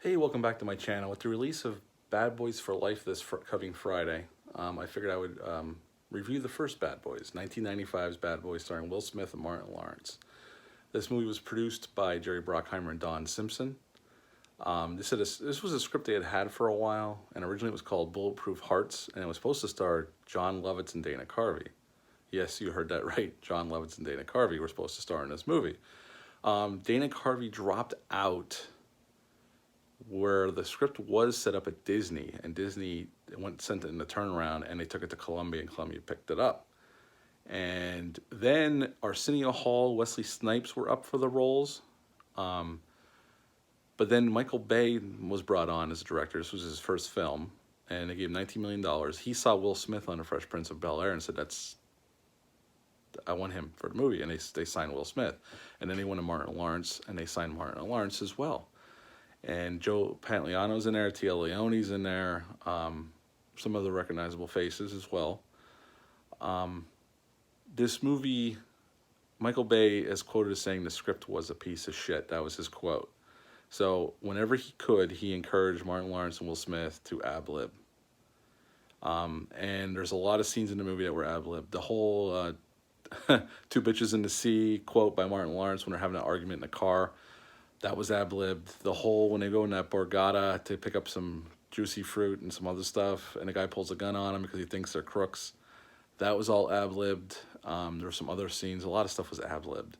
Hey, welcome back to my channel. With the release of Bad Boys for Life this coming Friday, I figured I would review the first Bad Boys, 1995's Bad Boys starring Will Smith and Martin Lawrence. This movie was produced by Jerry Bruckheimer and Don Simpson. This was a script they had had for a while, and originally it was called Bulletproof Hearts, and it was supposed to star John Lovitz and Dana Carvey. Yes, you heard that right. John Lovitz and Dana Carvey were supposed to star in this movie. Dana Carvey dropped out where the script was set up at Disney, and Disney sent it in a turnaround, and they took it to Columbia, and Columbia picked it up. And then Arsenio Hall, Wesley Snipes were up for the roles, but then Michael Bay was brought on as a director. This was his first film, and they gave him $19 million. He saw Will Smith on The Fresh Prince of Bel-Air and said, I want him for the movie, and they signed Will Smith. And then they went to Martin Lawrence, and they signed Martin Lawrence as well. And Joe Pantoliano's in there, Tia Leone's in there, some other recognizable faces as well. This movie, Michael Bay is quoted as saying the script was a piece of shit. That was his quote. So whenever he could, he encouraged Martin Lawrence and Will Smith to ad-lib. And there's a lot of scenes in the movie that were ad-lib. The whole two bitches in the sea quote by Martin Lawrence when they're having an argument in the car, that was ad-libbed. The whole, when they go in that Borgata to pick up some juicy fruit and some other stuff, and the guy pulls a gun on them because he thinks they're crooks, that was all ad-libbed. There were some other scenes. A lot of stuff was ad-libbed.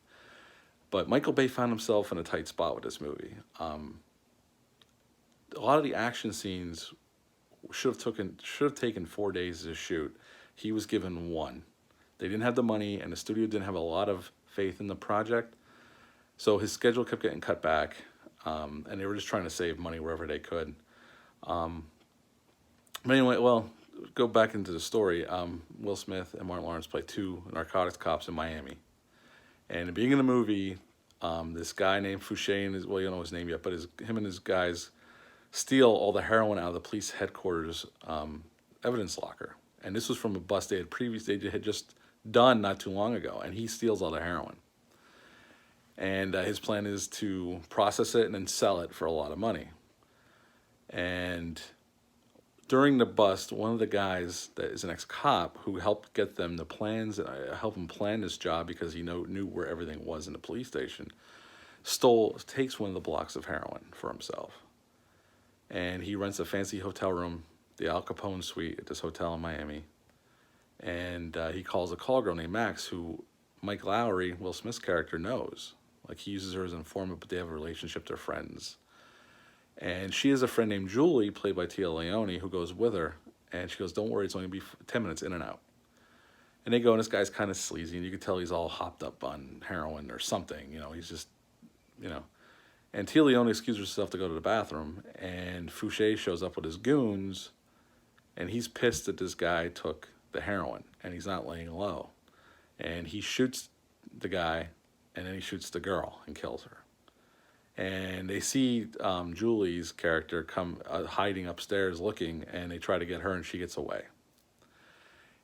But Michael Bay found himself in a tight spot with this movie. A lot of the action scenes should have taken 4 days to shoot. He was given one. They didn't have the money, and the studio didn't have a lot of faith in the project. So his schedule kept getting cut back, and they were just trying to save money wherever they could. But anyway, well, go back into the story. Will Smith and Martin Lawrence play two narcotics cops in Miami. And at the beginning of the movie, this guy named Fouché, and well, you don't know his name yet, but him and his guys steal all the heroin out of the police headquarters evidence locker. And this was from a bust they had just done not too long ago, and he steals all the heroin. And his plan is to process it and then sell it for a lot of money. And during the bust, one of the guys that is an ex-cop who helped get them the plans, help him plan this job because he knew where everything was in the police station, takes one of the blocks of heroin for himself. And he rents a fancy hotel room, the Al Capone suite at this hotel in Miami. And he calls a call girl named Max, who Mike Lowry, Will Smith's character, knows. Like, he uses her as an informant, but they have a relationship. They're friends. And she has a friend named Julie, played by Tia Leone, who goes with her. And she goes, don't worry, it's only going to be 10 minutes in and out. And they go, and this guy's kind of sleazy, and you can tell he's all hopped up on heroin or something. You know, he's just, you know. And Tia Leone excuses herself to go to the bathroom, and Fouché shows up with his goons, and he's pissed that this guy took the heroin, and he's not laying low. And he shoots the guy, and then he shoots the girl and kills her. And they see Julie's character come hiding upstairs looking, and they try to get her, and she gets away.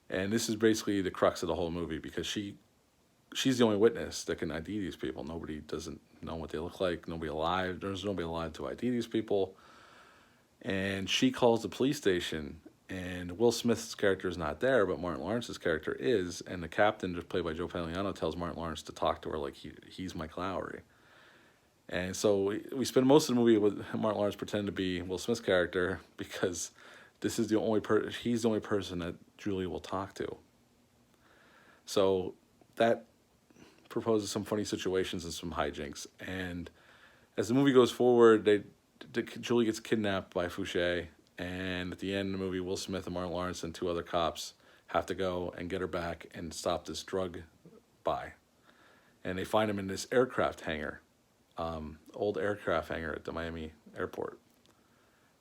And this is basically the crux of the whole movie, because she's the only witness that can ID these people. Nobody doesn't know what they look like. Nobody alive. There's nobody alive to ID these people. And she calls the police station, and Will Smith's character is not there, but Martin Lawrence's character is. And the captain, just played by Joe Pantoliano, tells Martin Lawrence to talk to her like he's Mike Lowry. And so we spend most of the movie with Martin Lawrence pretending to be Will Smith's character, because this is the only he's the only person that Julie will talk to. So that proposes some funny situations and some hijinks. And as the movie goes forward, Julie gets kidnapped by Fouché, and at the end of the movie, Will Smith and Martin Lawrence and two other cops have to go and get her back and stop this drug buy. And they find him in this aircraft hangar, old aircraft hangar at the Miami airport.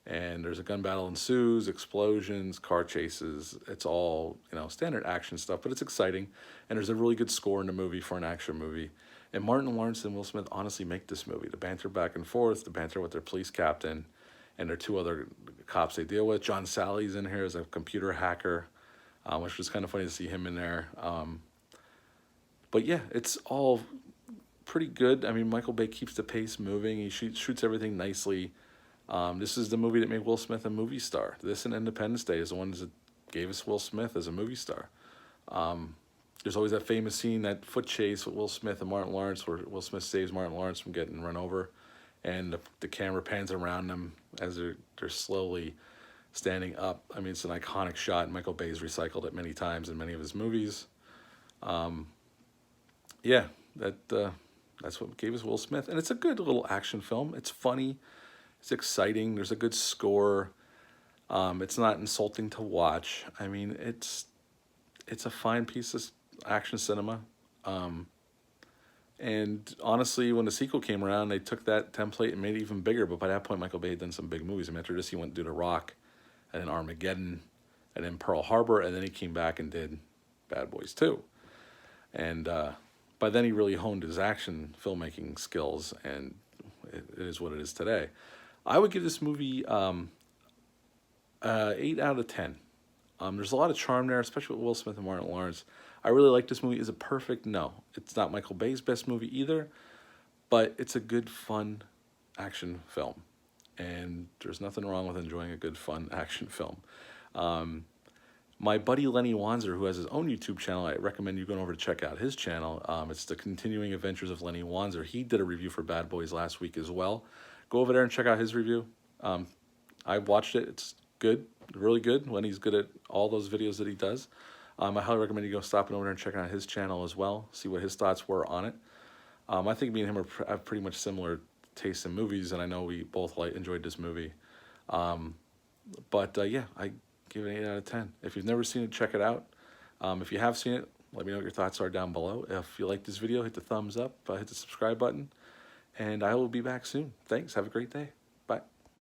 And there's a gun battle ensues, explosions, car chases. It's all, standard action stuff, but it's exciting. And there's a really good score in the movie for an action movie. And Martin Lawrence and Will Smith honestly make this movie. The banter back and forth, the banter with their police captain, and their two other cops they deal with. John Sally's in here as a computer hacker, which was kind of funny to see him in there. But yeah, it's all pretty good. I mean, Michael Bay keeps the pace moving. He shoots everything nicely. This is the movie that made Will Smith a movie star. This and Independence Day is the ones that gave us Will Smith as a movie star. There's always that famous scene, that foot chase with Will Smith and Martin Lawrence, where Will Smith saves Martin Lawrence from getting run over, and the camera pans around them as they're slowly standing up. I mean, it's an iconic shot. Michael Bay's recycled it many times in many of his movies. Yeah, that's what gave us Will Smith, and it's a good little action film. It's funny, it's exciting. There's a good score. It's not insulting to watch. I mean, it's a fine piece of action cinema. And honestly, when the sequel came around, they took that template and made it even bigger. But by that point, Michael Bay had done some big movies. I mean, after this, he went to do The Rock, and then Armageddon, and then Pearl Harbor, and then he came back and did Bad Boys 2. And by then, he really honed his action filmmaking skills, and it is what it is today. I would give this movie 8 out of 10. There's a lot of charm there, especially with Will Smith and Martin Lawrence. I really like this movie. Is it perfect? No. It's not Michael Bay's best movie either, but it's a good, fun action film. And there's nothing wrong with enjoying a good, fun action film. My buddy Lenny Wanzer, who has his own YouTube channel, I recommend you going over to check out his channel. It's the Continuing Adventures of Lenny Wanzer. He did a review for Bad Boys last week as well. Go over there and check out his review. I watched it. It's good, really good. Lenny's good at all those videos that he does. I highly recommend you go stopping over there and checking out his channel as well, see what his thoughts were on it. I think me and him have pretty much similar tastes in movies, and I know we both enjoyed this movie. Yeah, I give it an 8 out of 10. If you've never seen it, check it out. If you have seen it, let me know what your thoughts are down below. If you like this video, hit the thumbs up, hit the subscribe button, and I will be back soon. Thanks. Have a great day. Bye.